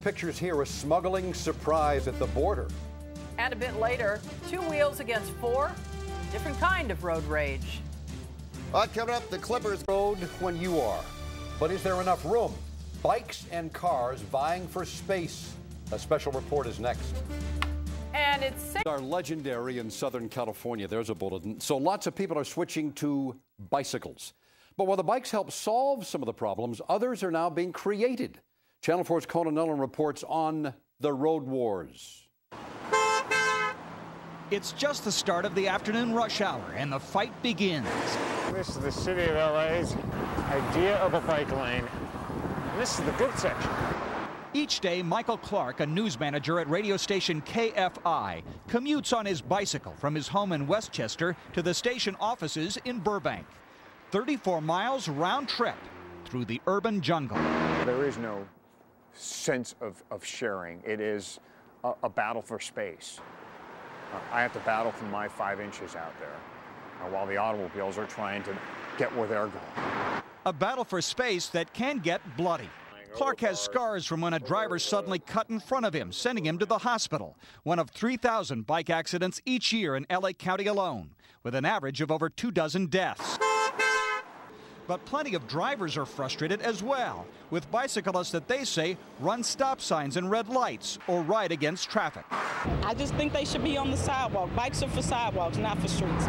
Pictures here, a smuggling surprise at the border. And a bit later, 2 wheels against 4, different kind of road rage. Coming up, the Clippers road when you are. But is there enough room? Bikes and cars vying for space. A special report is next. And it's Are legendary in Southern California. There's a bulletin. So lots of people are switching to bicycles. But while the bikes help solve some of the problems, others are now being created. Channel 4's Conan Nolan reports on the road wars. It's just the start of the afternoon rush hour, and the fight begins. This is the city of LA's idea of a bike lane. And this is the good section. Each day, Michael Clark, a news manager at radio station KFI, commutes on his bicycle from his home in Westchester to the station offices in Burbank. 34 miles round trip through the urban jungle. There is no sense of sharing. It is a battle for space. I have to battle for my 5 inches out there, while the automobiles are trying to get where they're going. A battle for space that can get bloody. Clark has scars from when a driver suddenly cut in front of him, sending him to the hospital. One of 3,000 bike accidents each year in LA County alone, with an average of over 24 deaths. But plenty of drivers are frustrated as well, with bicyclists that they say run stop signs and red lights or ride against traffic. I just think they should be on the sidewalk. Bikes are for sidewalks, not for streets.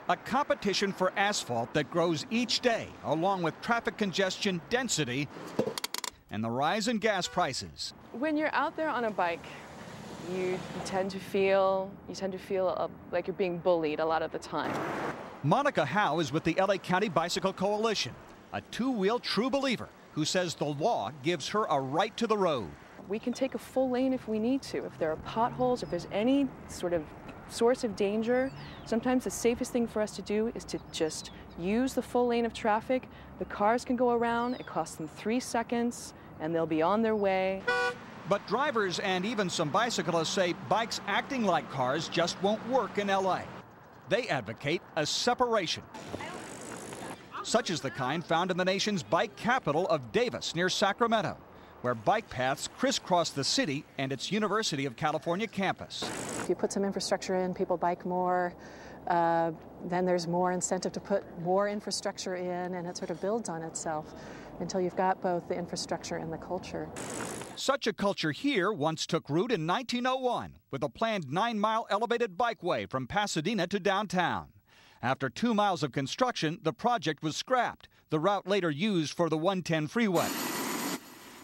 A competition for asphalt that grows each day, along with traffic congestion, density, and the rise in gas prices. When you're out there on a bike, you tend to feel like you're being bullied a lot of the time. Monica Howe is with the LA County Bicycle Coalition, a two-wheel true believer who says the law gives her a right to the road. We can take a full lane if we need to. If there are potholes, if there's any sort of source of danger, sometimes the safest thing for us to do is to just use the full lane of traffic. The cars can go around, it costs them 3 seconds, and they'll be on their way. But drivers and even some bicyclists say bikes acting like cars just won't work in LA. They advocate a separation, such as the kind found in the nation's bike capital of Davis near Sacramento, where bike paths crisscross the city and its University of California campus. If you put some infrastructure in, people bike more, then there's more incentive to put more infrastructure in, and it sort of builds on itself until you've got both the infrastructure and the culture. Such a culture here once took root in 1901 with a planned 9-mile elevated bikeway from Pasadena to downtown. After 2 miles of construction, the project was scrapped, the route later used for the 110 freeway.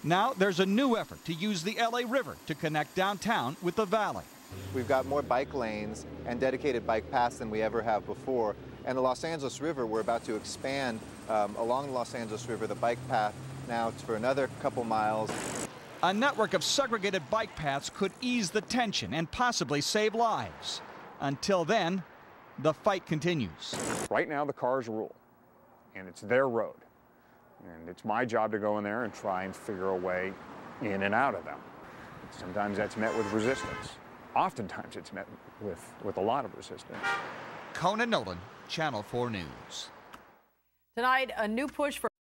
Now there's a new effort to use the LA River to connect downtown with the valley. We've got more bike lanes and dedicated bike paths than we ever have before. And the Los Angeles River, we're about to expand along the Los Angeles River, the bike path now for another couple miles. A network of segregated bike paths could ease the tension and possibly save lives. Until then, the fight continues. Right now, the cars rule, and it's their road. And it's my job to go in there and try and figure a way in and out of them. Sometimes that's met with resistance. Oftentimes it's met with a lot of resistance. Conan Nolan, Channel 4 News. Tonight, a new push for